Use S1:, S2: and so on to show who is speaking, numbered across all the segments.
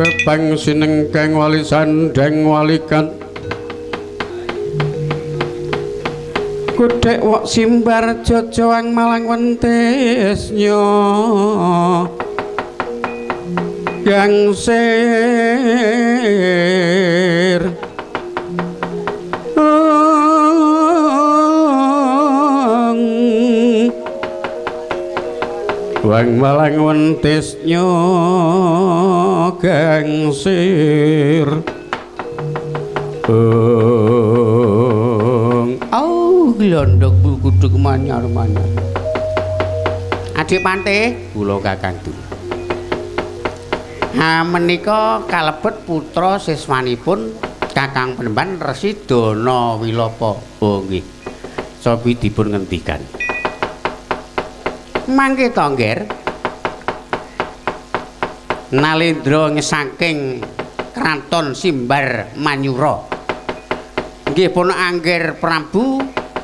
S1: Bebang sinengkeng wali sandeng walikan Kudek wak simbar jojoang malang wentisnya gangsir wang malang wentisnya gangsir glondok bulkuduk manyar-manyar adik pante kula kakang Dulu menika kalebet putra siswanipun Kakang Penemban Resi Dana Wilapa oh nggih sapi dipun ngendikan mangke to ngger Nalendra saking Kraton Simbar Manyura nggih pun angger Prabu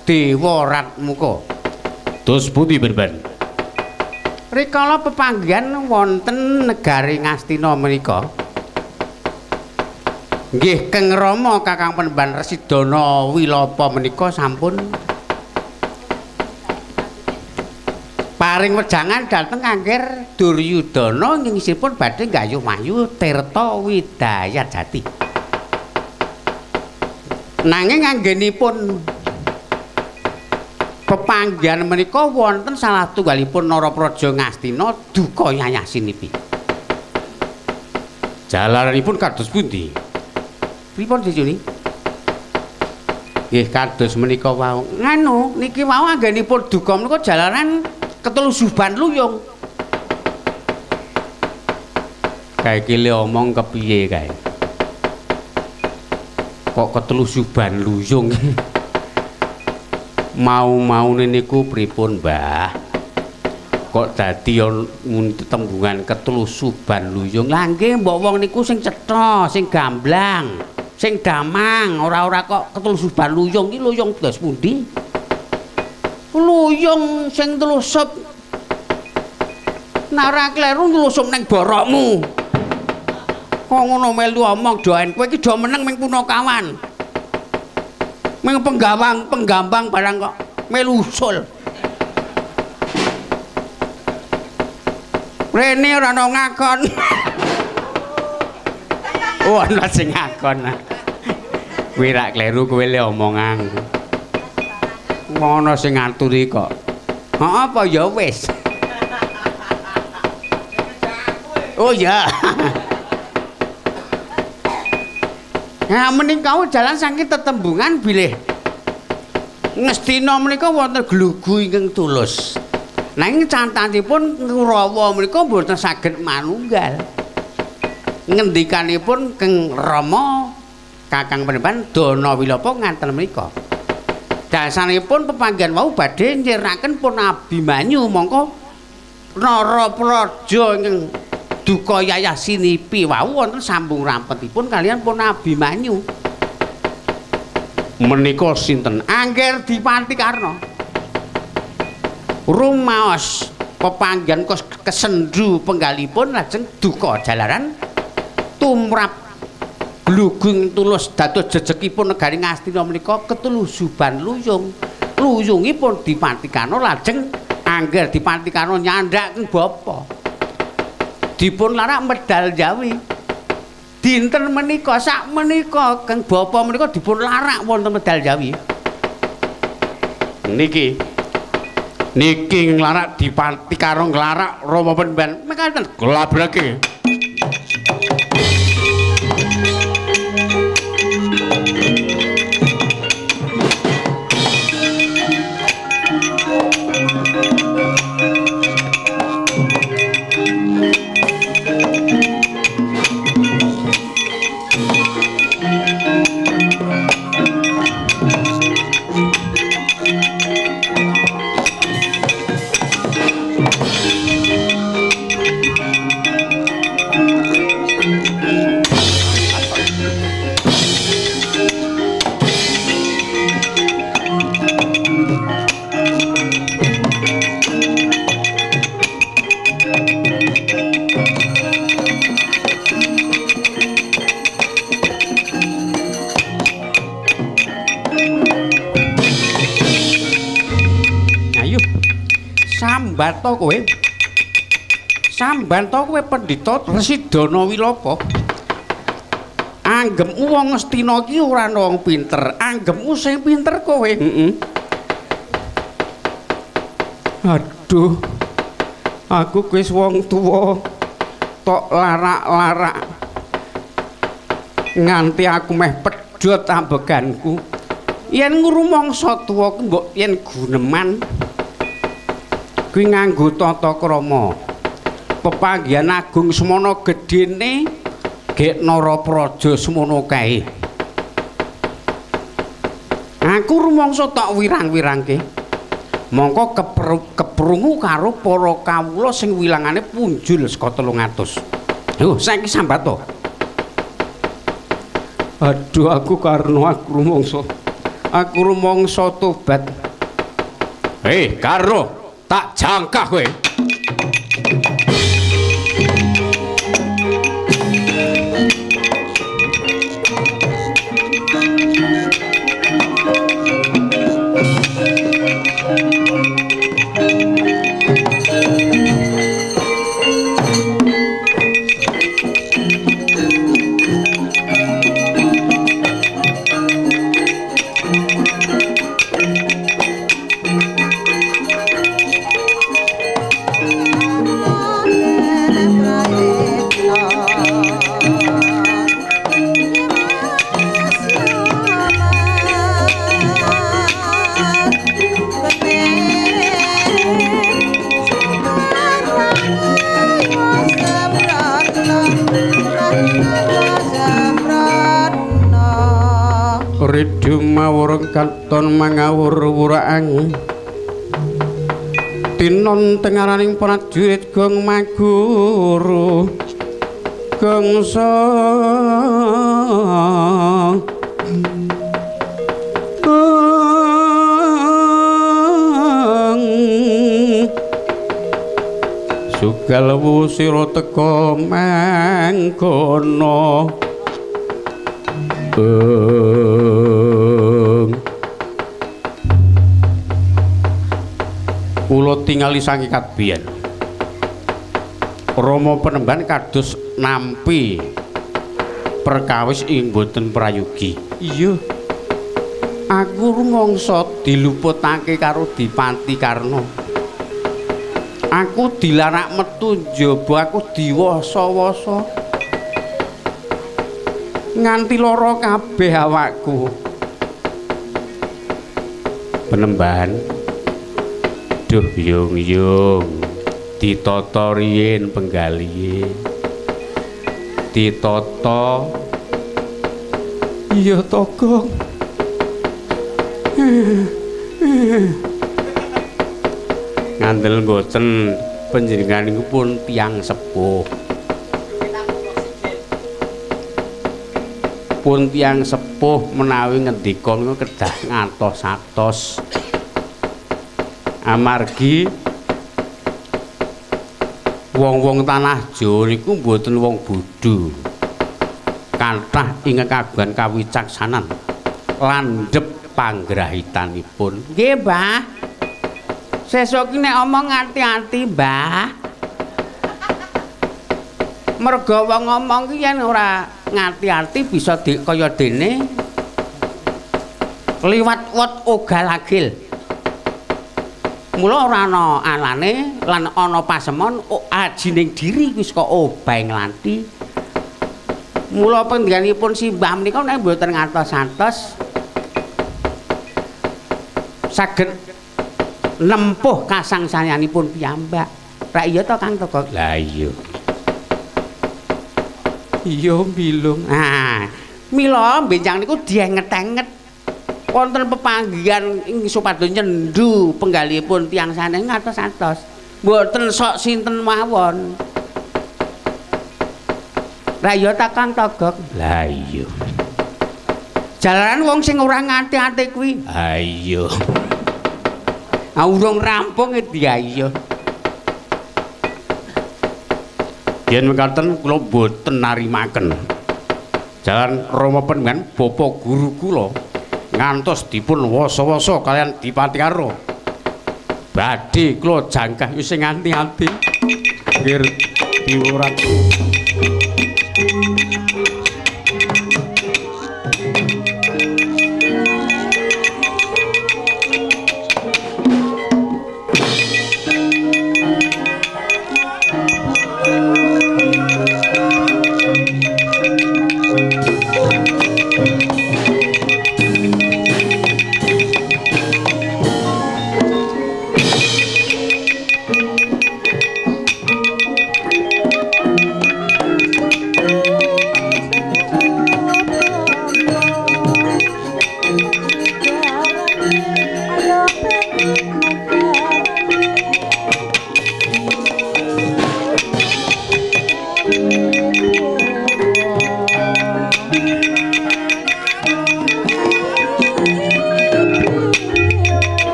S1: Dewa Ratmuka. Dos pundi Penemban? Rikala pepanggihan wonten negari Ngastina menika. Nggih Keng Rama Kakang Penemban Resi Dana Wilapa menika sampun paring wejangan dhateng angger Duryudana ngingisipun badhe gayuh-mayu Tirta Widayat Jati. Nanging anggenipun pepanggihan menika wonten salah tunggalipun Narapraja Ngastina duka yayasinipi. Jalaranipun kados pundi? Pripun dijuni? Nggih kados menika wau. Nganu niki wau anggenipun duka menika jalaran ketelusuban luyung. Kae iki le omong kepiye kae? Kok ketelusuban luyung? Mau-maune niku pripun, Mbah? Kok dadi tembungan ketelusuban luyung? Lah nggih mbok wong niku sing cetha, sing gamblang, sing damang, ora-ora kok ketelusuban luyung iki luyung dos pundi? Luyung sing telusup. Nek ora kleru telusup ning borokmu. Kok ngono melu omong doen kowe iki do meneng ming Punakawan. Ming penggambang barang kok melu usul. Rene ora ana ngakon. Oh ana sing ngakon. Kowe rak kleru kowe le omongan. Ngono sing ngaturi kok. Heeh apa ya wis. Oh ya. Nah menika jalan saking tetembungan bilih Ngastina menika wonten glugu ingkang tulus. Nanging cantanipun Kurawa menika mboten saged manunggal. Ngendikanipun Keng Rama Kakang Penemban Dana Wilapa nganten menika. Dasanipun pepanggihan wau badhe nyeraken pun Abimanyu mongko Narapraja ingkang duka yayasinipi wau wonten sambung rampetipun kalian pun Abimanyu. Menika sinten? Angger Dipati Karna. Rumaos pepanggihan kesendhu penggalipun lajeng duka jalaran tumrap glugung tulus dados jejegipun negari Ngastina menika ketelusuban luyung. Luyungipun Dipati Karna lajeng angger Dipati Karna nyandhaken bapa. Dipun larak medal Jawi. Dinten menika sak menika Kang bapa menika dipun larak wonten medal Jawi. Niki nglarak Dipati Karna nglarak Rama Penemban mekaten glabrake. Sambato kowe. Sambato kowe Pandhita Residana Wilapa. Anggemmu wong Ngastina iki ora ana wong pinter. Anggemmu sing pinter kowe. Heeh. Aduh. Aku wis wong tuwa. Tok larak-larak. Nganti aku meh pedhot ambeganku. Yen ngrumangsa tuwa ku mbok yen guneman kuwi nganggo tata krama. Pepanggihan agung semana gedene gek Narapraja semono kae. Aku rumangsa tak wirang-wirangke. Mongko keprungu karo para kawula sing wilangane punjul saka 300. Lho, saiki sambat to. Aduh aku karena aku rumangsa tobat. Hei, karo tak jangkah kowe. Ridumawur katon mangawur-wurang tinon tengaraning prajurit gong maguru gongsa sugal wusira teka mangkono kula tingali sangikat biyen Rama Penemban kados nampi perkawis ing boten prayogi. Iya. Aku rumangsa diluputake karo Dipati Karna. Aku dilarak metu njaba aku diwasa-wasa. Nganti lara kabeh awakku. Penemban. Duh yung-yung. Ditata riyin penggalihe. Ditata. Iya to, Gong. Ngandel mboten panjenenganipun tiyang sepuh. Pun tiyang sepuh menawi ngendika niku kedah ngatos-atos. Amargi wong-wong tanah Jawa niku mboten wong bodho. Kathah ing kagungan kawicaksanan landhep panggrahitanipun. Nggih, Mbah. Sesuk nek omong ati-ati, Mbah. Merga wong ngomong ki yen ora ngati-ati bisa kaya dene liwat wot ogal-agil. Mula ora ana alane lan ana pasemon ajining diri wis kok obah nglanti. Mula panjenenganipun simbah menika nek mboten ngantos-antos saged nempuh kasangsayanipun piyambak. Ra iya to Kang Toko? Lah iya. Iya milung. Ah, mila benjang niku dienget-enget. Wonten pepanggihan ing supados nyendu penggalihipun tiyang sanes ngatos-atos. Mboten sok sinten mawon. Lah iya ta Kang Togok? Lah iya. Jalaran wong sing ora ngati-ati kuwi. Ha iya. Ah urung rampung iki iya. Yen mekaten kula boten narimaken. Jalan Rama Penemban bapa guru kula ngantos dipun wasa-wasa kalian Dipati Karna. badhe kula jangkah wis sing anti-anti. Nggih diurat.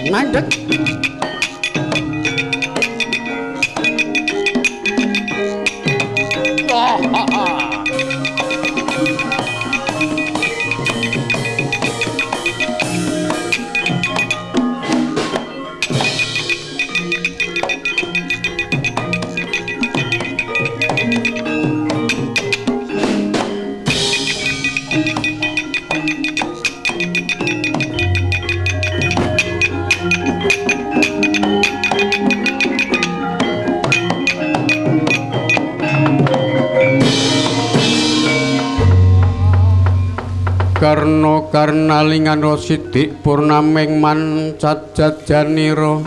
S1: Mandek. Karna karnalingan sidik purnaming mancat jajanira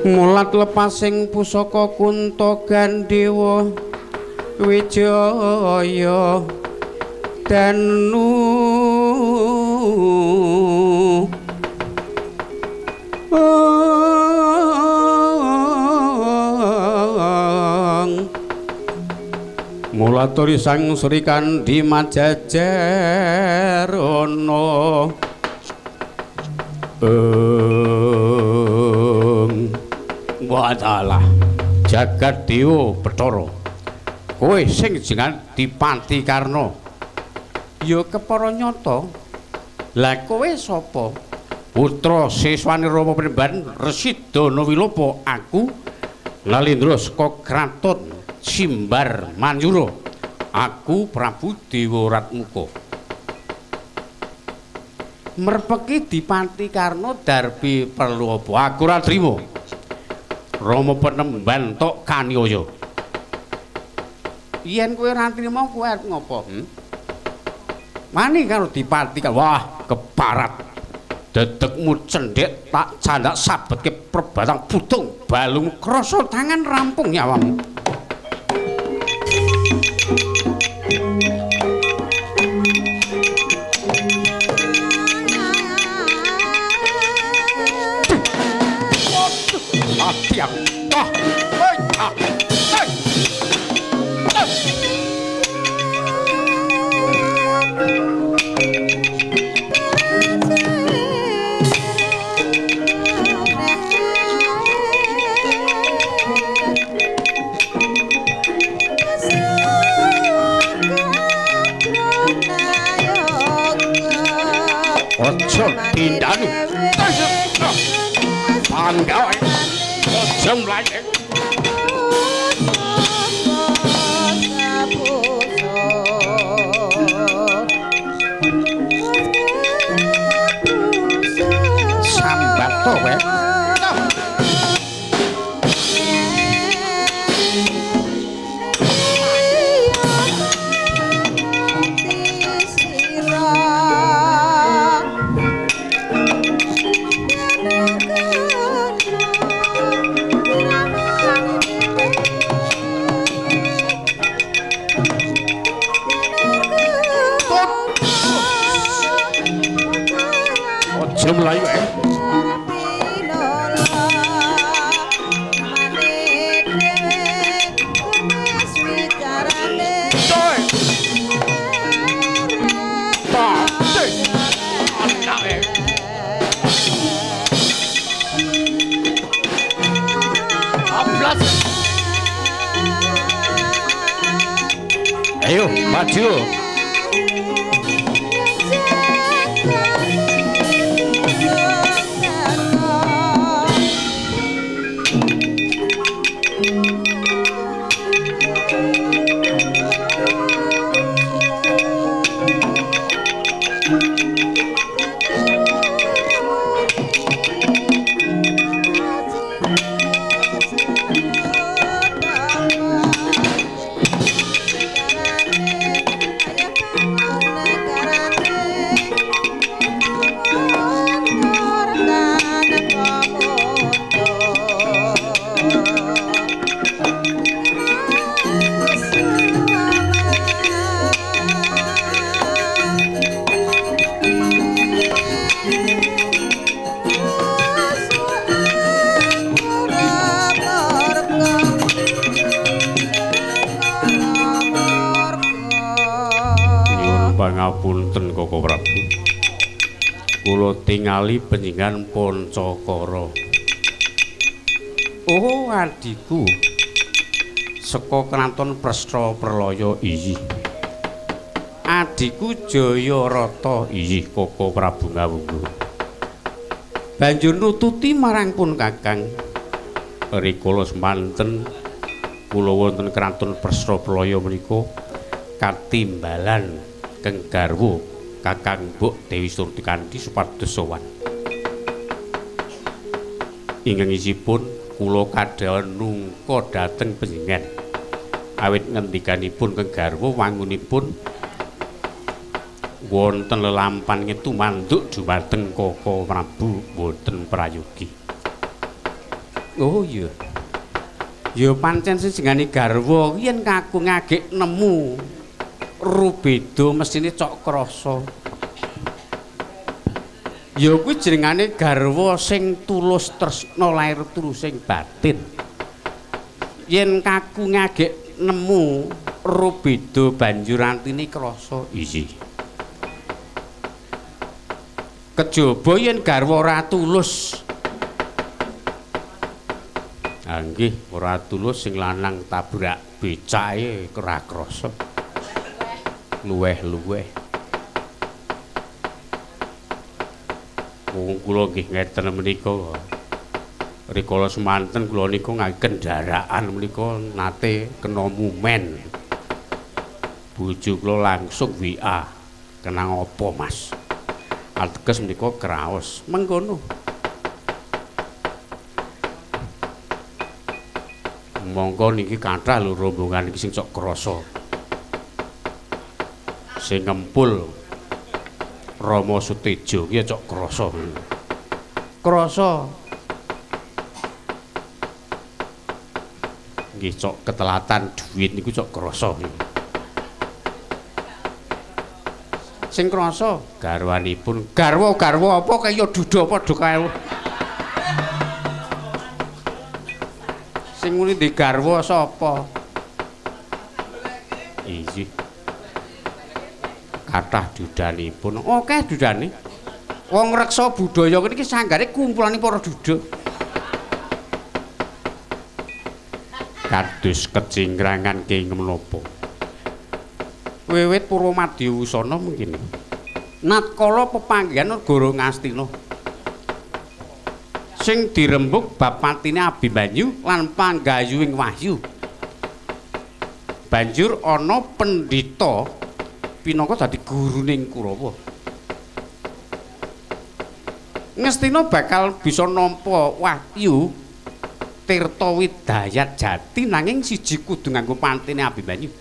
S1: mulat lepasing pusaka kunta gandewa wijaya danu Mulaturi sang Sri Kandi Majajarana wadalah jagat dewa Bathara kowe sing jenengan Dipati Karna ya kepara nyata lah kowe sapa putra siswane Rama Panembahan Residana Wilopa aku Nalendra saka kraton Simbar Manyura aku Prabu Dewa Ratmuka merpeki Dipati Karna darbi perlu apa aku ora trima Rama Panembahan tok kaniaya yen kowe ora trima kowe arep ngopo Mani karo Dipati Karna wah keparat dedekmu cendhek tak candak sabetke perbatang putung balung krasa tangan rampung nyawamu Tiang, ah, hei, ah, hei, ojo tindanu, panggawe. Jam lagi. Sambat to kowe. Melayu
S2: Ayo, maju.
S1: Pangapunten Koko Prabu. Kula tingali panjenengan Pancakara. Oh, adiku. Saka kraton Prestra Pralaya iyi. Adiku Jayarata iyi Koko Prabu Ngawunggu. Banjur nututi marang pun Kakang. Rikala semanten kula wonten kraton Prestra Pralaya menika katimbalan Keng garwa Kakang Mbok Dewi Surtikanti supados sowan. Ingengipun kula kadhawan nungka dhateng panjenengan. Awit ngendikanipun Keng garwa wangunipun wonten lelampan tumanduk dhumateng Koko Prabu boten prayogi. Oh iya. Ya pancen sing garwa yen kakung ngagek nemu Rubedo mesine cok krasa. Ya kuwi jenengane garwa sing tulus tresna lair tulusing batin. Yen kaku ngagek nemu Rubedo banjur antine krasa iki. Kejaba yen garwa ora tulus. Nggih, ora tulus sing lanang tabrak becake ora krasa. Luweh-luweh. Wong kula nggih ngeten menika. Rikala semanten kula niku ngangge kendaraan menika nate kena mumen. Bojo kula langsung WA. Kenang apa, Mas? Ateges menika kraos. Mengkono. Monggo niki kathah lho rombongan iki sing sok krasa. Sing ngempul Rama Sutejo ki cok krasa. Krasa. Nggih cok ketelatan dhuwit niku cok krasa. Sing krasa garwanipun. Garwa apa kaya duda padha kae. Sing muni ndek garwa sapa? Iki kathah dudanipun. Akeh dudane. Wong reksa budaya niki sanggare kumpulane para duda. Kados kecingrangan kenging menapa. Wiwit Purwomadya Wusana mengkene. Natkala pepanggihan Negara Ngastina. Sing dirembug bab patine Abimanyu lan panggayuing Wahyu. Banjur ana pendhita pinaka dadi guruning Kurawa. Ngastina bakal bisa nampa Wahyu Tirta Widayat Jati nanging siji kudu nganggo pantine Abimanyu.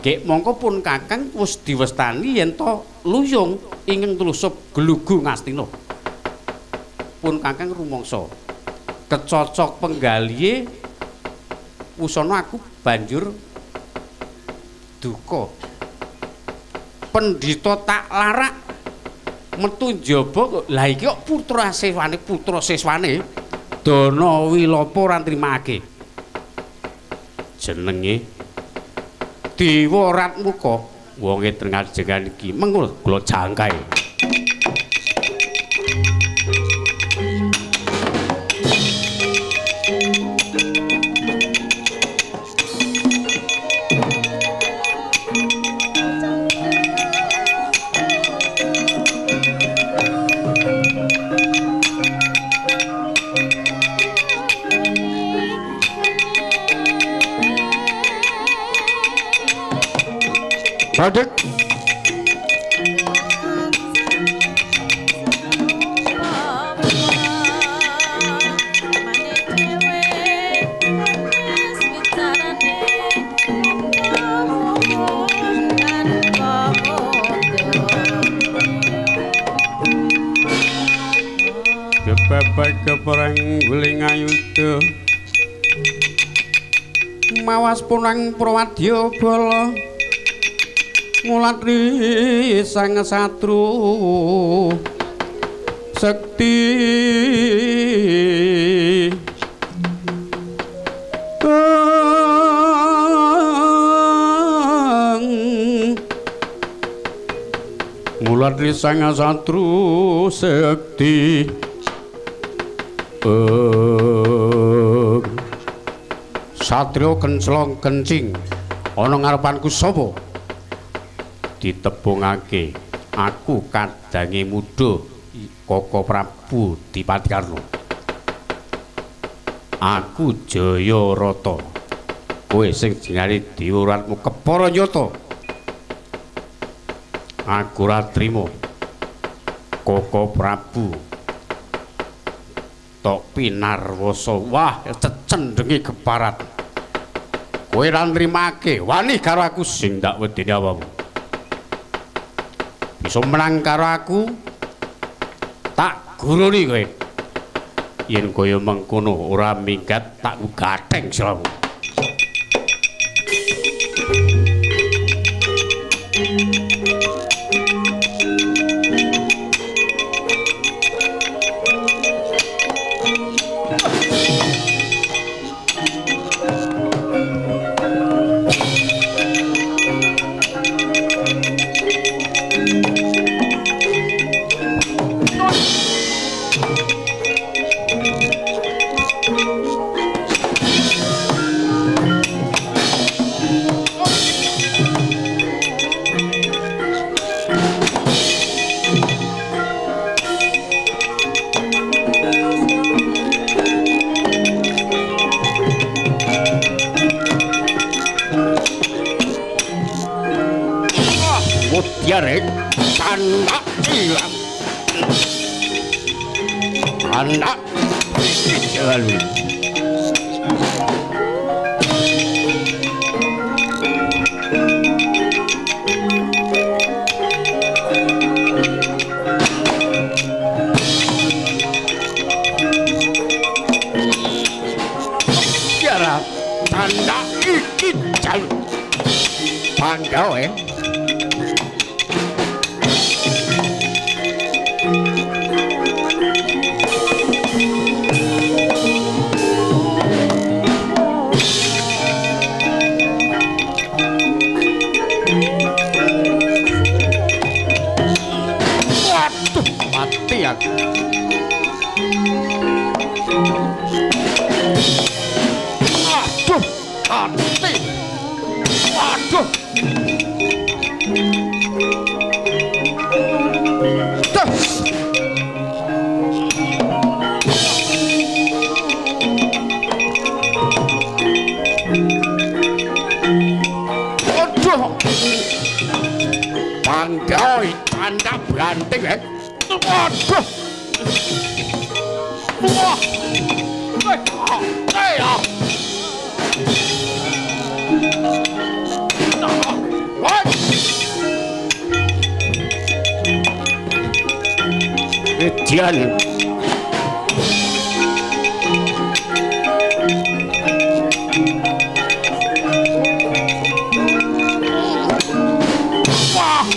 S1: Gek mongko pun Kakang wis diwestani yen to luyung ingkang tlusup Glugu Ngastina. Pun Kakang rumangsa kecocok penggalihe wusana aku banjur duka. Pendhita tak larak metu njaba lha iki kok putra siswane Dana Wilapa ora nrimake jenenge Dewa Ratmuka wonge Trenggaljengan iki mengko kula jangkae. Sadek. Bapak keperang guling ayuda mawas punang prawadya bala ngulatri sang satru sekti ngulatri sang satru sekti Satrio kenclong kencing ana ngarepanku sapa ditebungake aku kadange muda Koko Prabu Dipatikarna aku Jayarata kowe sing jenenge diuratmu Keparanyata aku ora trima Koko Prabu tok pinarwasa wah cecendenge keparat kowe ra nrimake wani karo aku sing ndak wedeni awamu bisa menang karo aku tak guruni kowe yen kaya mengkono ora minggat tak gatheng siramu Mutiare anak hilang anak lalu Tiara anak iki jalu panggau mati aku aduh mati aduh aduh panggoi tanda banting waduh wah Edian wah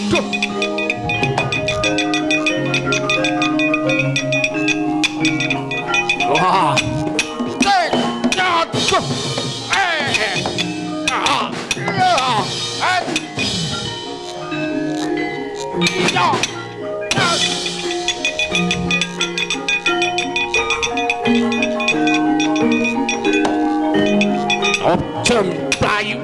S1: Ojem Bayu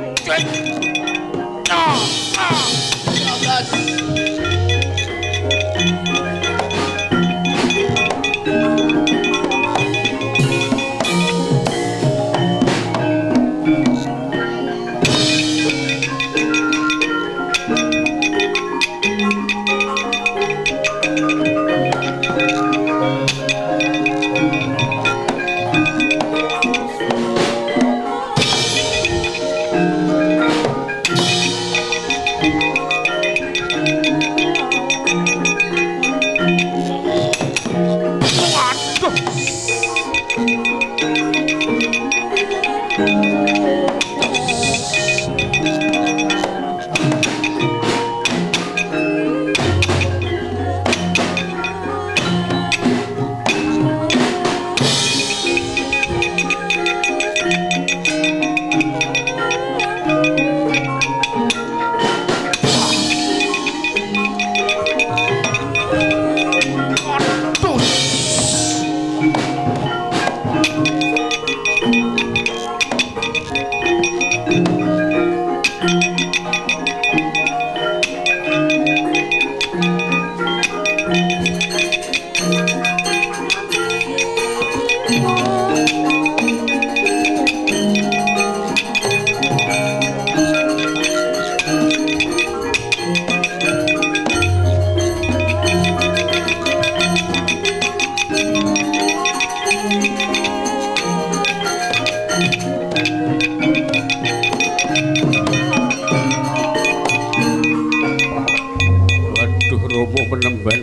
S1: Rama Penemban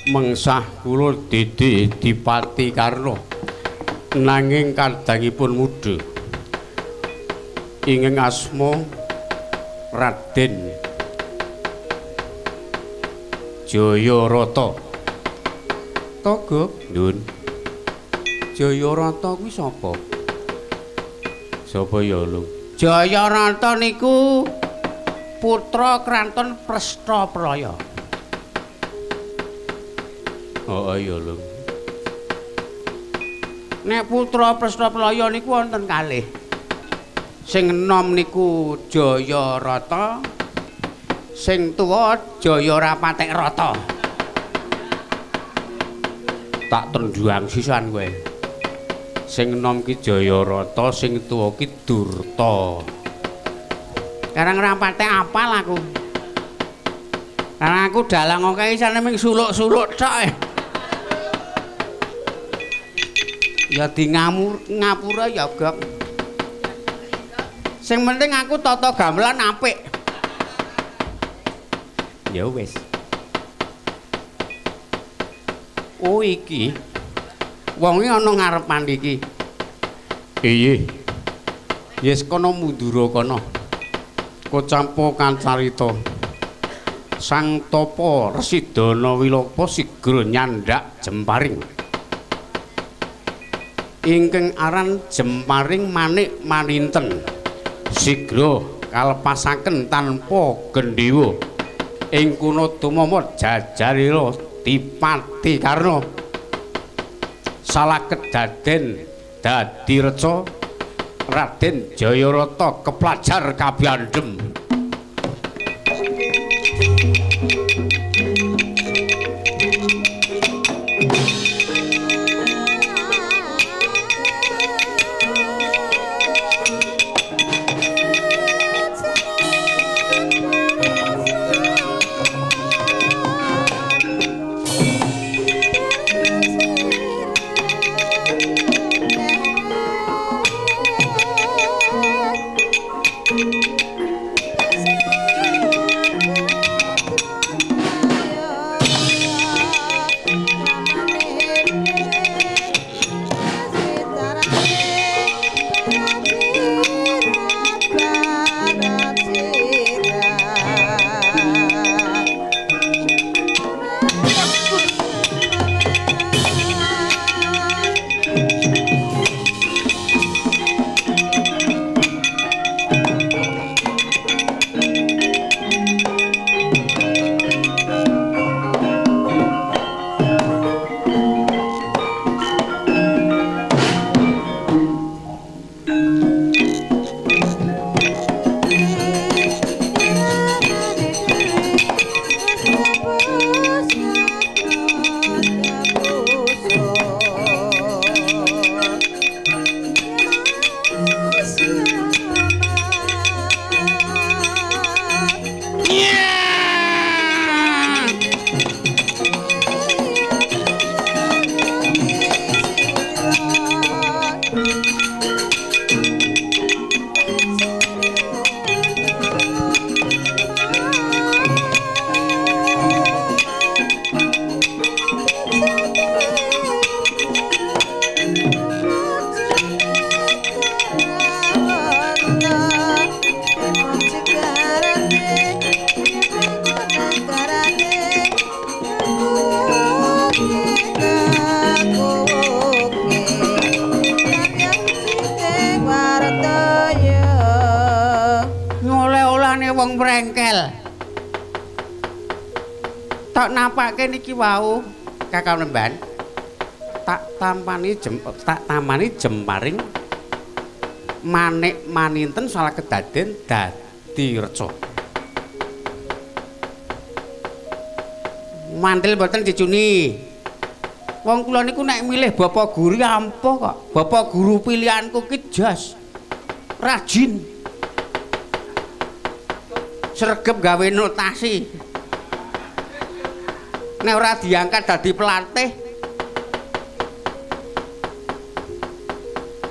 S1: mengsah kula Dede Dipati Karna nanging kadangipun mudha ingkang asma Raden Jayarata. Togo Ndun. Jayarata kuwi sapa? Sapa ya lu? Jayarata niku putra Kraton Prestapraya. Oh iya lho. Nek putra Prestapraya niku wonten kalih. Sing enom niku Jayarata, sing tuwa Jayarapatek Rata. Tak tendhuang sisan kowe. Sing enom ki Jayarata, sing tuwa ki Durta. Karang rapatek apal aku. Karena aku dalang oke isane ming suluk-suluk tok. Ya di ngapura ya gak. Sing penting aku tata gamelan apik. Ya wis. Oh iki. Wong iki ana ngarepan iki. Iye. Yes kono mundura kono. Kocampa kancarita. Sang Tapa Residana Wilapa sigra nyandak Jemparing. Ingkang aran Jemparing Manik Maninten. Sigra kalepasaken tanpa gendhewa. Ing kuna tumama jajarira Dipati Karna. Salaket daden dadi reca Raden Jayarata keplajar kabandhem. Wong brengkel. Tak napake niki wau Kakang Nemban. Tak tamani Jemparing Manik Maninten salah kedaden dadi reca. Mantil mboten dicuni. Wong kula niku nek milih bapak guru ampuh kok. Bapak guru pilihanku ki jas. Rajin. Sregep gawe notasi. Nek ora diangkat dadi pelatih.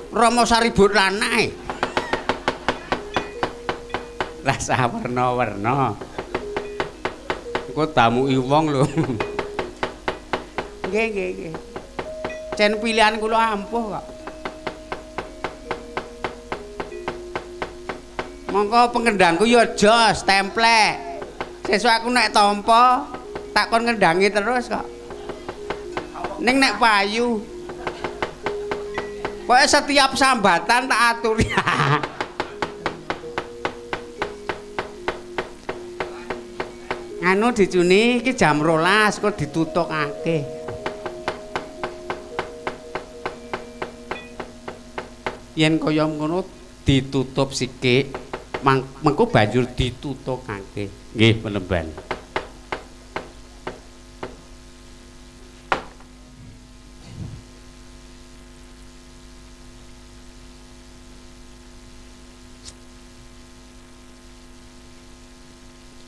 S1: Rama saribut lanake. Rasa werna-werna. kok tamuki wong lho. Nggih. Cen pilihan kula ampuh kok. Monggo pengendangku ya aja stemplek. Sesuk aku nek tampa tak kon ngendangi terus kok. Ning nek payu. Pokoke setiap sambatan tak aturi. Anu dicuni iki jam 12 kok ditutukake. Yen kaya ngono ditutup sikik, mengko banjur ditutukake. Nggih, penemban.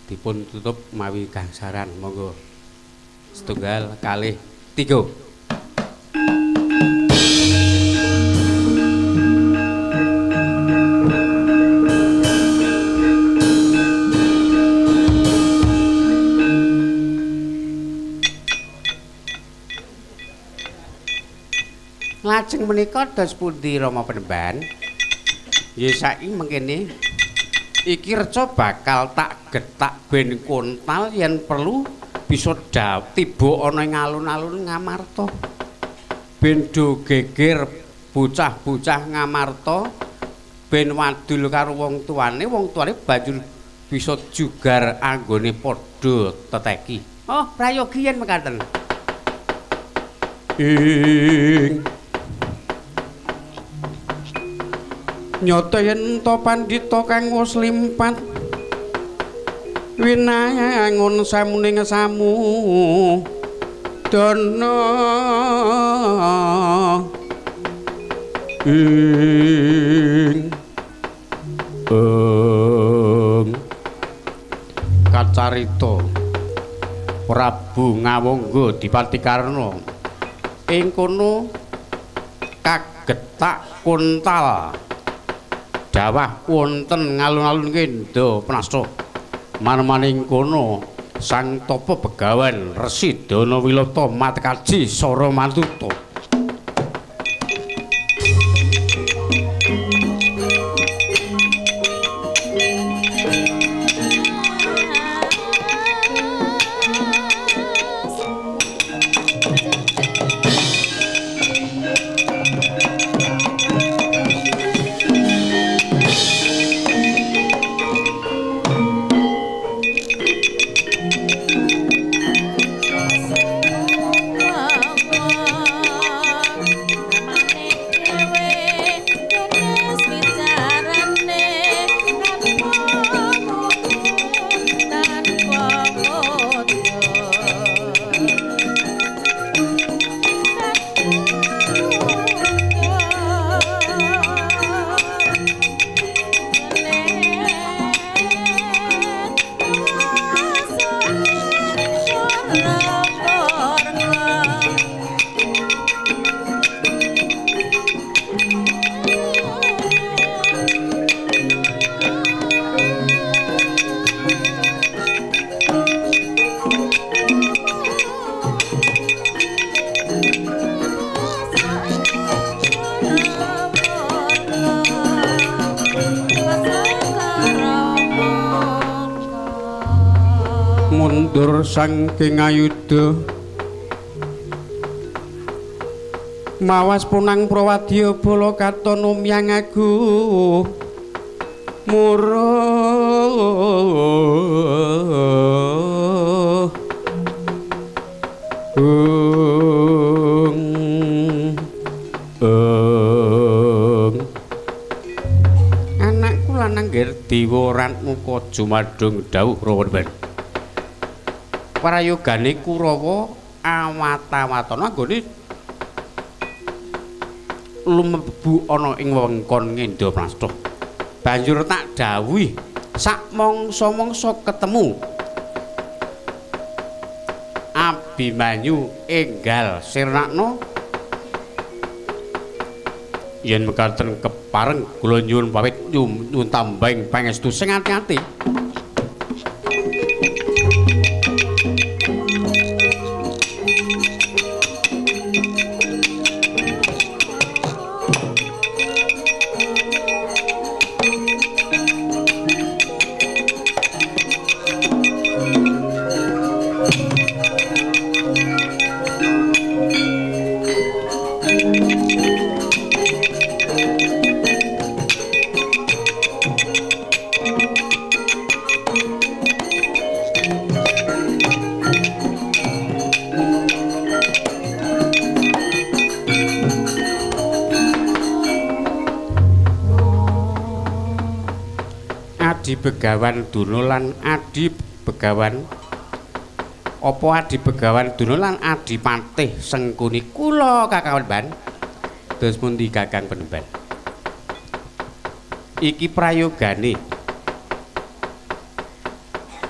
S1: Dipun tutup mawi gangsaran, monggo. Setunggal, kalih, 3. Lajeng menika dos pundi Rama Penemban? Ya saiki mengkene iki reca bakal tak getak ben kontal yen perlu bisa tiba ana ing alun-alun Ngamarta. Ben do geger bocah-bocah Ngamarta ben wadul karo wong tuane banjur bisa jugar anggone padha teteki. Oh, prayogi yen mekaten. Nyata yen to pandhita kang wis limpat winangun samuning samu dana kacarita Prabu Ngawangga Dipatikarna ing kono kagetak kontal dawah wonten ngalun-alun kenda Prasta manemaning kono Sang Tapa Begawan Resi Danawilata Matekaji Sara Mantuta mundur saking ayuda mawas punang prawadya bala katon umyang agung muruh anakku lanang Gerdiwa Ratmuka jumadung dawuh Rawan prayogane Kurawa awat-awatana anggone lumebu ana ing wewengkon Ngendaprastha. Banjur tak dawuhi sak mangsa-mangsa ketemu Abimanyu enggal sirnakna yen mekaten kepareng kula nyuwun pamit nyuwun tambahing pangestu sing ati-ati. Begawan Duna lan Adi Begawan apa Adi Begawan Duna lan Adi Patih Sengkuni kula Kakawon Ban dos pundi Kakang Penemban iki prayogane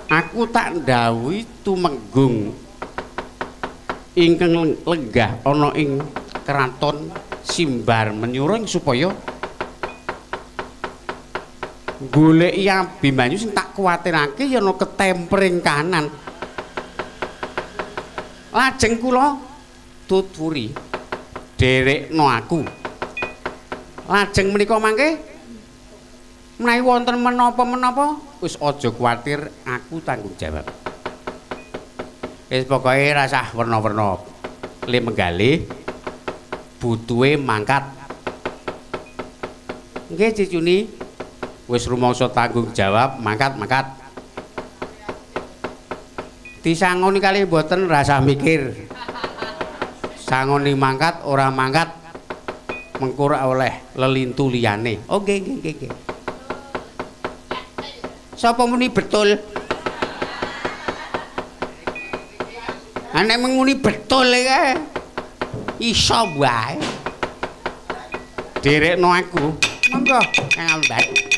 S1: aku tak ndhawuhi tumenggung ingkang lenggah ana ing kraton Simbar Menyuring supaya goleki Abimanyu sing tak kuwatirake ya ana ketempring kanan. Lajeng kula tuturi derekno aku. Lajeng menika mangke menawi wonten menapa-menapa wis aja kuwatir aku tanggung jawab. Wis pokoke rasah werna-werna le menggalih butuhe mangkat. Nggih Cicuni. Wis rumangsa tanggung jawab mangkat disangoni kali mboten rasah mikir sangoni mangkat ora mangkat mengko oleh lelintu liyane oh nggih sapa muni betul nek muni betul iki iso wae derekno aku monggo Kang Albat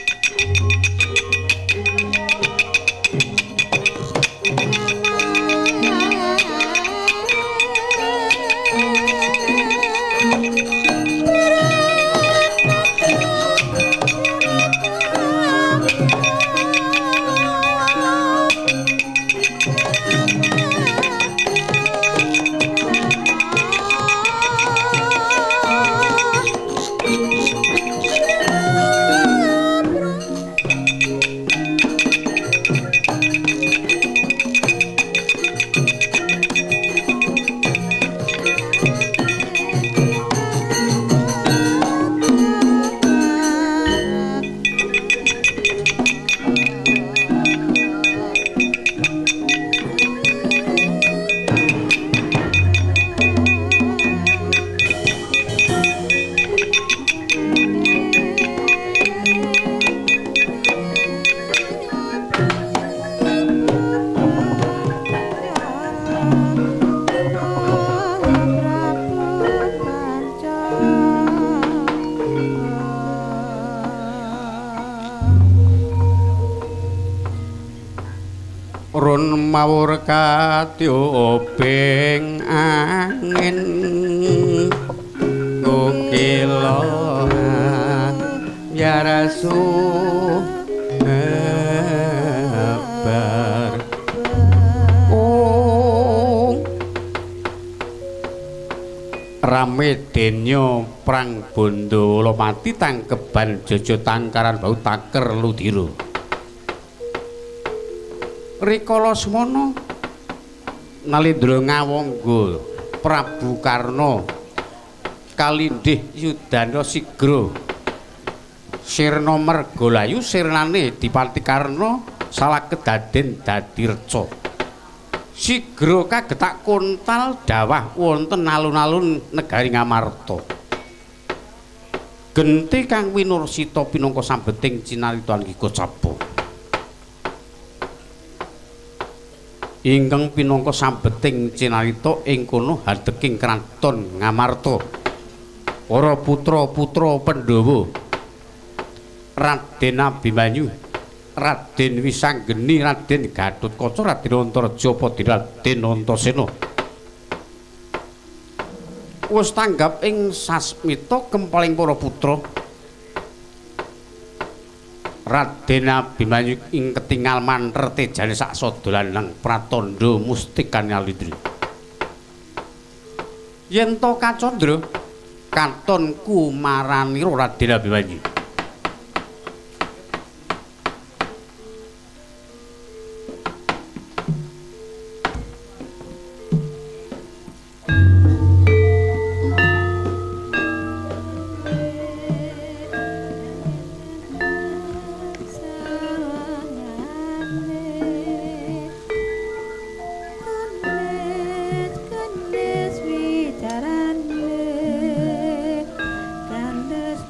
S1: mawur katyobeng angin ngukila yarasu bar rame denyo prang bondo lomati tangkeban jojo tangkaran bau taker ludiro rikala semono Nalindra ngawangga Prabu Karna kalindih Yudana Sigra sirna mergalayu sirnane Dipati Karna salah kedaden dadi reca Sigra kagetak kontal dawah wonten alun-alun negari Ngamarta genti kang winursita pinangka sambeting cinarita nggih kocapa ingkang pinangka sambeting cinarita ing kono hadeging kraton Ngamarta para putra-putra Pandhawa Raden Abimanyu Raden Wisanggeni Raden Gatotkaca Raden Antaraja Padhi Raden Antasena wis tanggap ing sasmita kempaling para putra Raden Abimanyu ing ketingal manter tejane sak sadalanang pratandha mustikane Alindra. Yen to Kacandra katonku marani Raden Abimanyu.
S2: Kandes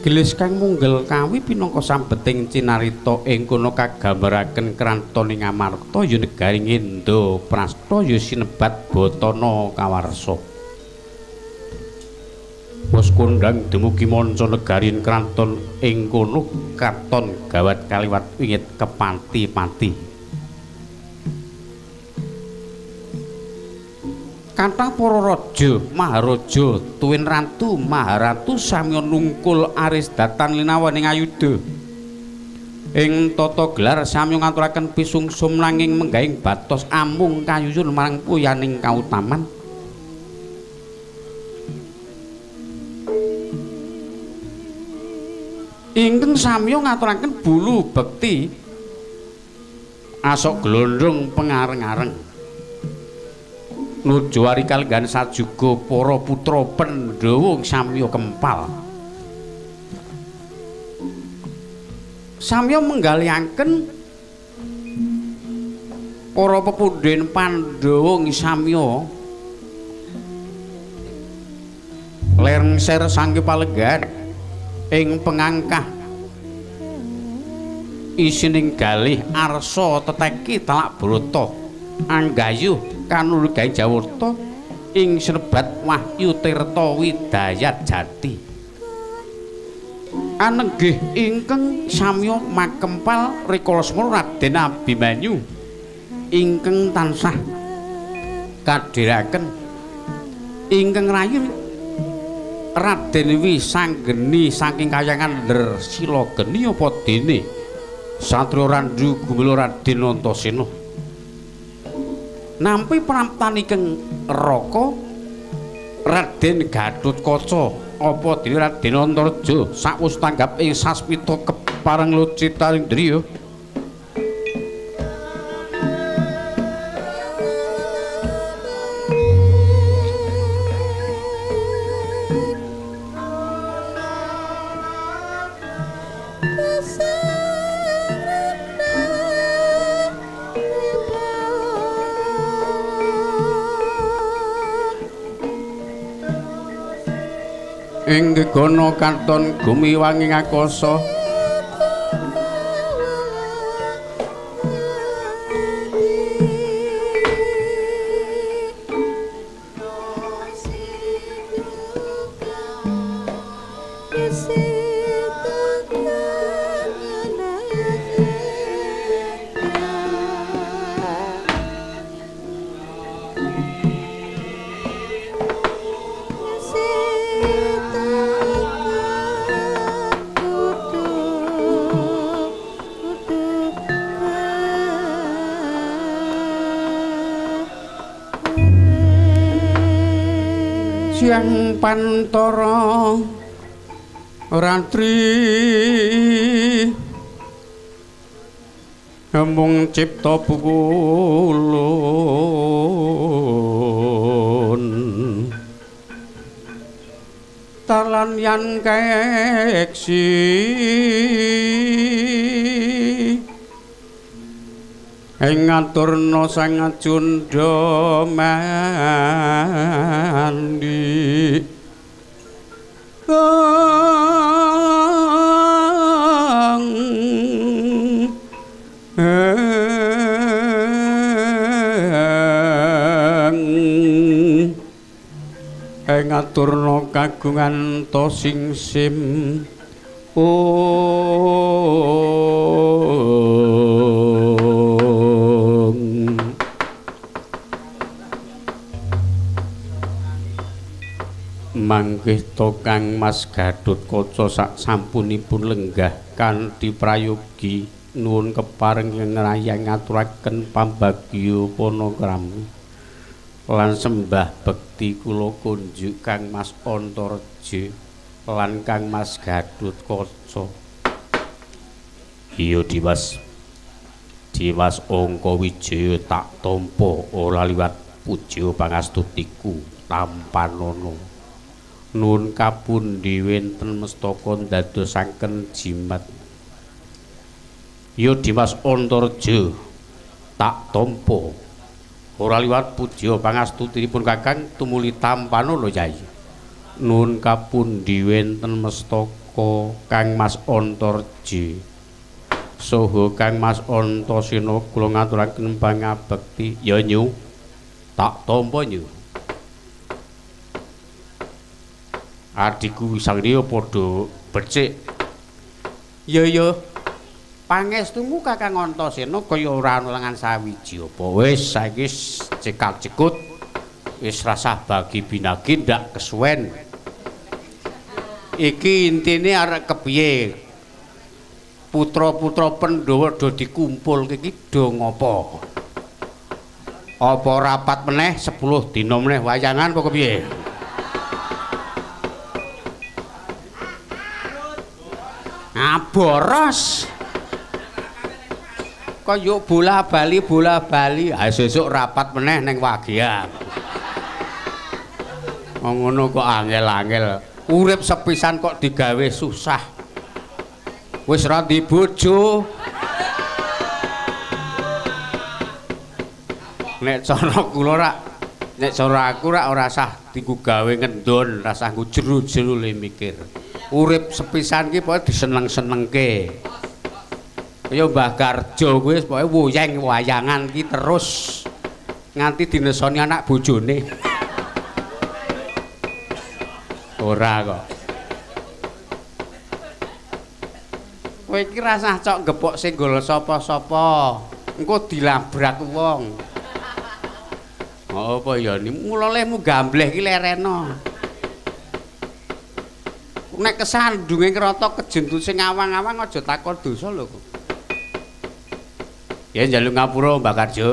S1: gelis kang munggel kawi pinangka sambeting cinarita ing kono kagambaraken kranton ing Amarta ya negari Ngendha Prasta ya sinebat Batana Kawarsa. Wis kondhang dumugi manca negarin kranton ing kono katon gawat kaliwat wingit kepanti-panti. Kathah para raja, maharaja, tuwin ratu, maharatu sami nungkul aris datan linawaning ayuda. Ing tata gelar sami ngaturaken pisungsum nanging menggahing batos amung kayuyun marang puyaning kautaman. Ingkang samya ngaturaken bulu bekti asok glondrong pengareng-areng nuju ari kalenggan sajuga para putra Pandhawa samya kempal samya menggaliaken para pepundhen Pandhawa samya lengser sangke palenggan ing pengangkah isining galih arsa teteki Talak Brata anggayuh kanurgaing Jawarta ing senebat Wahyu Tirta Widayat Jati anenggih ingkang samya makempal rikala semana Raden Abimanyu ingkang tansah kadhiraken ingkang rayi Raden Wisanggeni saking kayangan nder sila geni apa dene Satria Randu Gumila Raden Antasena nampi pramtanipun Raka Raden Gatotkaca apa dene Raden Antareja sakwus tanggap ing sasmita kepareng lucitaning driya ing gegana katon gumiwanging akasa Siang Pantara Ratri mung cipta pukulun talan yan kaeksi ing ngaturna sang Junda mandi ing ngaturna kagungan to singsim manggih to Kang Mas Gatotkaca sak sampunipun lenggah kanthi prayogi nuwun kepareng ngrayang ngaturaken pambagya panakrami lan sembah bekti kula kunjuk Kang Mas Antareja lan Kang Mas Gatotkaca. Iya Dimas Angka Wijaya tak tampa ora liwat puja pangastutiku tampanana. Nuwun kapundi wenten mestaka ndadosaken jimat. Ya Dimas Antareja tak tampa ora liwat puja pangastutinipun Kakang tumuli tampanana Yai. Nuwun kapundi wenten mestaka Saka Kang Mas Antarji saha Kang Mas Antasena kula ngaturaken pangabekti ya Nyu tak tampa Nyu adikku sang liya padha becik ya pangestumu Kakang Antasena kaya ora ana lengan sawiji apa wis saiki cekak-cekut wis rasah bagi binagi ndak kesuwen iki intine arek kepiye putra-putra Pandhawa do dikumpul iki do ngopo apa rapat meneh 10 dina meneh wayangan apa kepiye boros kaya bola-bali sesuk rapat meneh ning Wagian ngono kok angel-angel urip sepisan kok digawe susah wis ra di bojo nek cara kula nek cara aku ora sah diku gawe ngendon rasah nggo jero-jero le mikir urip sepisan ki pokoke diseneng-senengke kaya Mbah Garjo kuwi pokoke woyeng wayangan ki terus nganti dinesoni anak bojone ora kok kowe iki rasah cok gepok senggol sapa-sapa engko dilabrak wong apa ya ni mulolehmu gambleh ki lereno nek kesandunge krata kejentut sing awang-awang aja takon dosa lho ya njaluk ngapura Mbak Karjo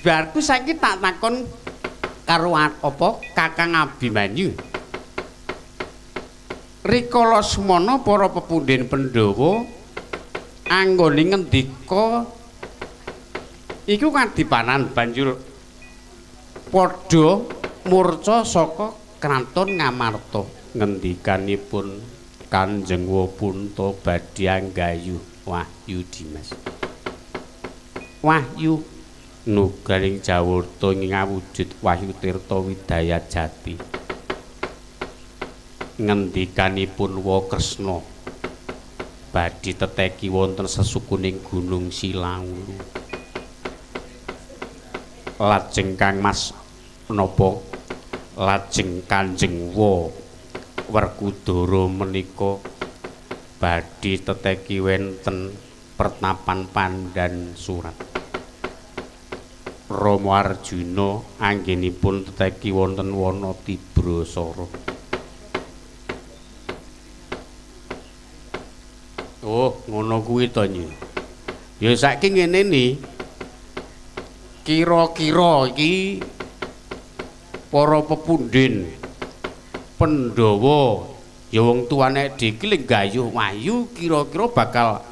S1: biarku saiki tak takon karo apa Kakang Abimanyu rikala semana para pepundhen Pandhawa anggone ngendika iku kadipanan banjur padha murca saka kraton Ngamarta ngendikanipun Kanjeng Wapunta badhe anggayuh Wahyu Dimas Wahyu nugaring jawurta ngawujud Wahyu Tirta Widaya Jati ngendikanipun Wa Kresna badhe teteki wonten sesukuning Gunung Silaulu lajeng Kang Mas napa lajeng Kanjeng Werkudara menika badhe teteki wenten pertapan Pandan Surat Rama Arjuna anggenipun teteki wonten wana Tibrasara. Oh, ngono kuwi to Nyi. Ya saiki ngene ni. Kira-kira iki para pepundhen Pandhawa ya wong tuane iki lenggayuh Wahyu kira-kira bakal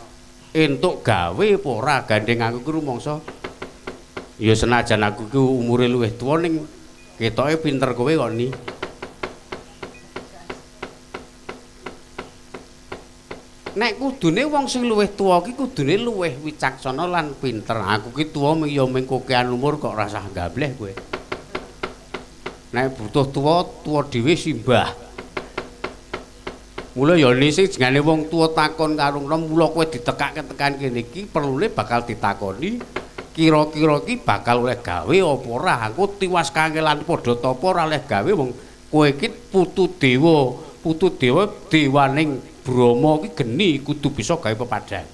S1: entuk gawe apa ora gandeng aku ki rumangsa. Ya senajan aku ki umure luwih tuwa ning ketoke pinter kowe kok ni. Nek kudune wong sing luwih tuwa ki kudune luwih wicaksana lan pinter. Aku ki tuwa ya mung kokean umur kok rasah gambleh kowe. Nek butuh tuwa dhewe simbah. Mula ya nisi jengane wong tuwa takon karo mula kowe ditekake tekan kene iki perlune bakal ditakoni kira-kira iki bakal oleh gawe apa ora engko tiwas kangelan padha tapa ora oleh gawe wong kowe iki putu dewa dewaning Brahma iki geni kudu bisa gawe pepadang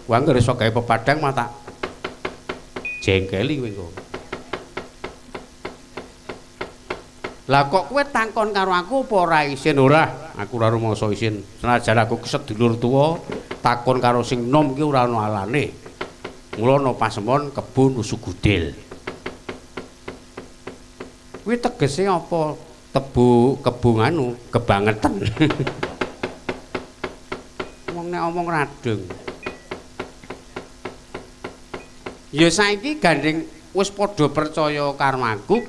S1: wong anggere iso gawe pepadang mah tak jengkeli kowe engko lah kok kowe takon karo aku apa ora isin ora aku ora rumangsa isin senajan aku sedulur tuwa takon karo sing nom iki ora ana alane mula ana pasemon kebun Usugudil. Kuwi tegese apa? Kebun anu, kebangetan. Wong nek omong radeng. Ya saiki gandeng wis padha percaya karo aku.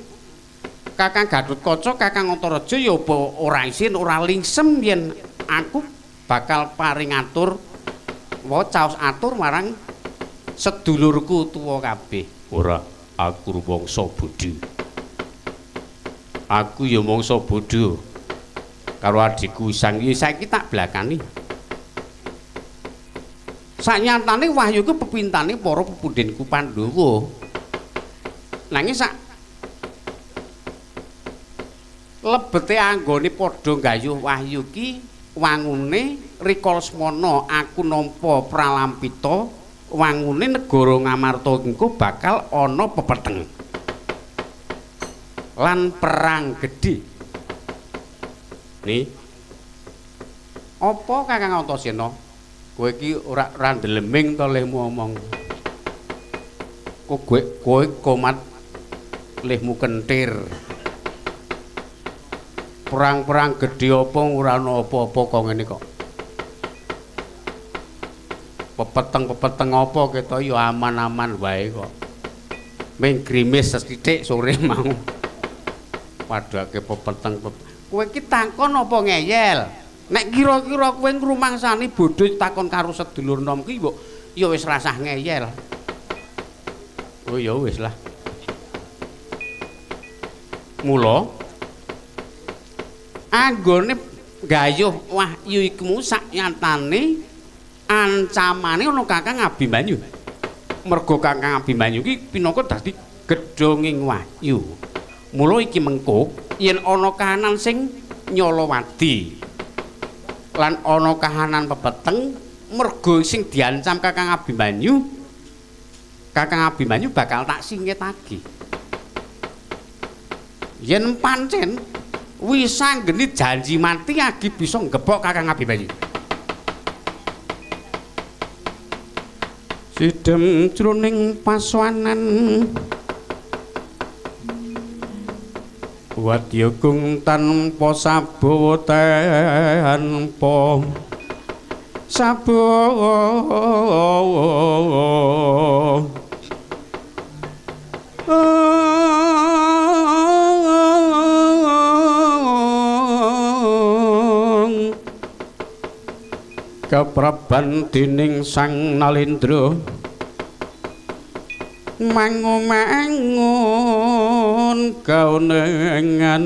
S1: Kakang Gatotkaca, Kakang Antaraja ya ora isin, ora lingsem yen aku bakal paring atur caos atur marang sedulurku tuwa kabeh. Ora, aku rumangsa Budi. Aku ya mangsa bodho. Karo adikku Isang ya saiki tak blakani. Sanyatane Wahyu ku pepintane para pepundhenku Pandhawa. Nanging sak lebete anggone padha gayuh Wahyu ki wangune rikala semana aku nampa pralampita wangune negara Ngamarta engko bakal ana pepeteng lan perang gedhe. Nih. Apa Kakang Antasena? Kowe iki ora ndeleming to lehmu omong. Kowe komat lehmu kentir. Perang-perang gedhe apa ora ana apa-apa kok ngene kok. Pepeteng-pepeteng apa keto ya aman-aman wae kok. Ming grimis sethithik sore mau. Padhake pepeteng. Kowe iki takon apa ngeyel? Nek kira-kira kowe ngrumangsani bodho takon karo sedulur nom ki mbok ya wis rasah ngeyel. Oh ya wis lah. Mula anggone gayuh Wahyu iku saknyatane ancamane ana Kakang Abimanyu. Merga Kakang Abimanyu ki pinaka dadi gedhonging Wahyu. Mula iki mengko yen ana kahanan sing nyolowadi lan ana kahanan pepeteng merga sing diancam Kakang Abimanyu bakal tak singketake. Yen pancen wis anggene janji mati agi bisa ngebok Kakang Abimanyu. Sidhem jroning paswanan Wadyagung tanpa sabawa tanpa sabawa kapraban dening Sang Nalendra mangun kaunengan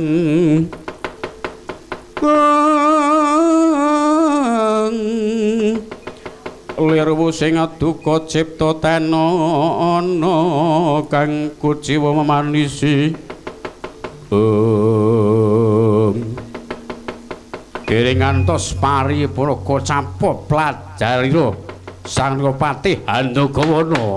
S1: lirwu sing aduka cipta tanana kang kuciwa memanisi Dering ngantos paripurna kocapa plajarira Sang Patih Handagawana.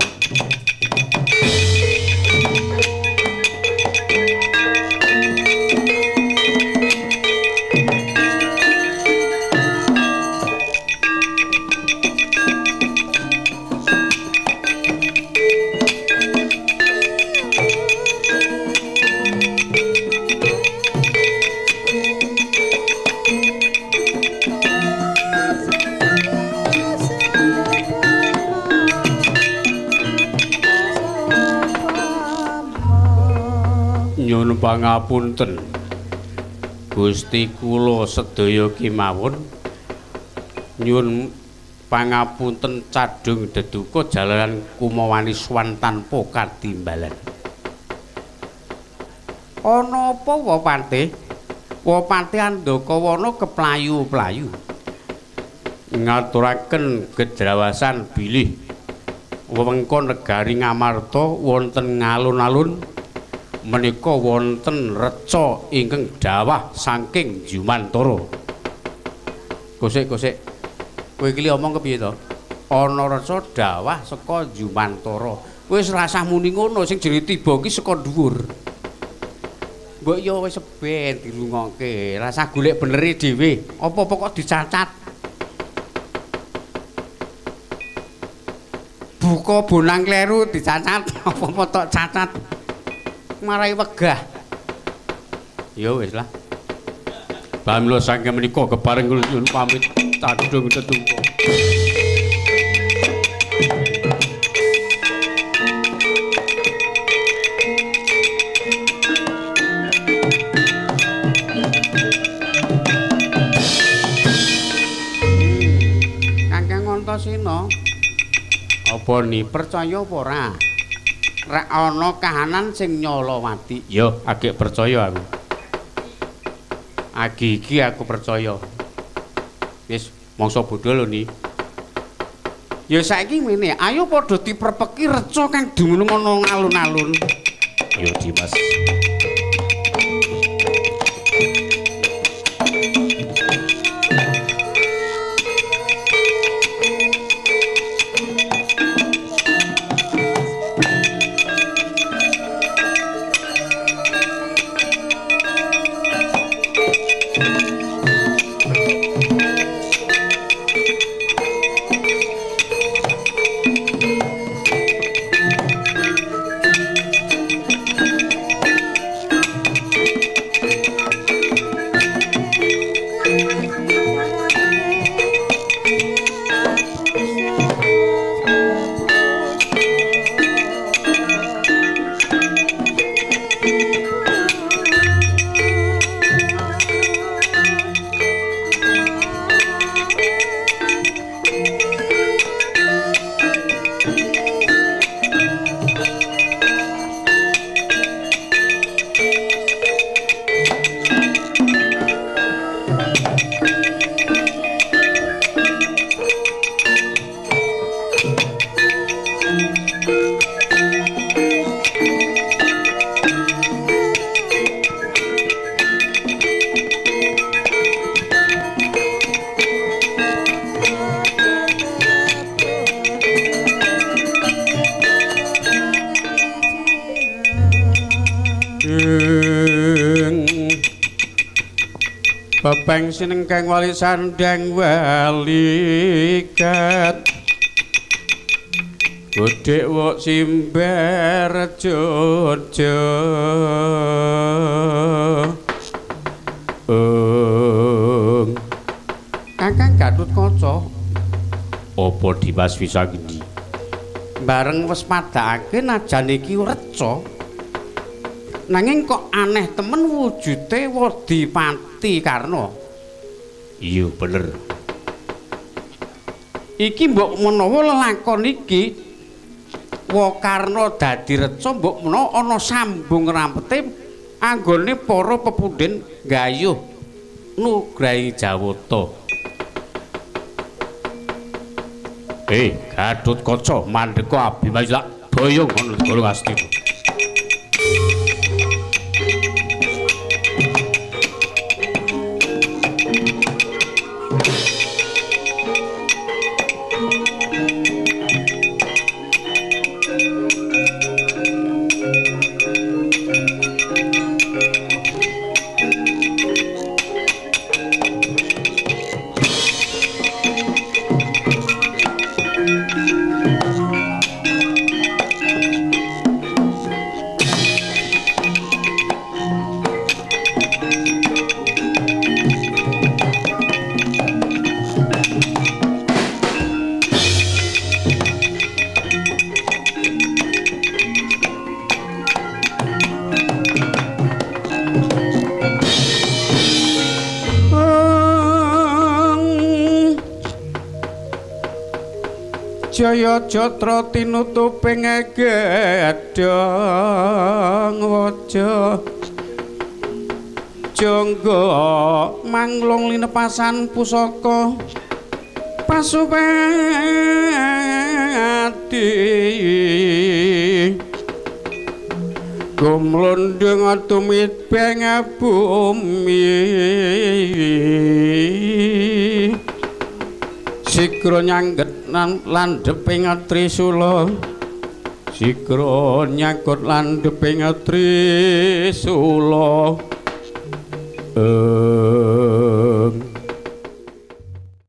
S1: Nyuwun pangapunten Gusti kula sedaya kemawon nyuwun pangapunten cadung deduka jalaran kumawani swan tanpa katimbalan. Ana apa wa Patih? Wa Patih Handagawana keplayu-playu ngaturaken gedrawasan bilih wewengkon negari Ngamarta wonten ngalun-alun menika wonten reca ingkang dawah saking Jumantara. Kosek kowe iki omong kepiye to? Ana reca dawah saka Jumantara. Wis rasah muni ngono sing jere tiba ki saka dhuwur. Mbok ya wis ben dirungokke, rasah golek benere dhewe. Apa-apa kok dicacat. Buka bonang kleru dicacat, apa-apa tok cacat. Marai wegah. Ya wis lah. Pamila saking menika kepareng kula nyuwun pamit cadung tetumpo. Kakang Antasena. Apa ni percaya apa ora? Rek ana kahanan sing nyolowati. Ya, agek percaya aku. Agi-agi aku percaya. Wis mangsa bodho lho ni. Ya saiki ngene, ayo padha diprepeki reca kang dumunung ana alun-alun.
S2: Yo Dimas.
S1: Bebeng sinengkang wali sandang walikat Godhek wok simber jojo Kakang Gatotkaca
S2: Apa Dimas bisa ngendi?
S1: bareng wis padhake najan iki reca nanging kok aneh temen wujude Wadipati Karna.
S2: Iya bener.
S1: Iki mbok menawa lelakon iki Karna dadi reca mbok menawa ana sambung rampete anggone para pepundhen gayuh nugrahi Jawata.
S2: Gatotkaca mandheka Abimanyu lak boyong ana negara Astina.
S1: Jaya Jatra tinutuping gedhong waja jangga manglung linepasan pusaka Pasupati gumlundung tumit beng bumi Sikra nyangget landheping Trisula Sikra nyangkut landheping Trisula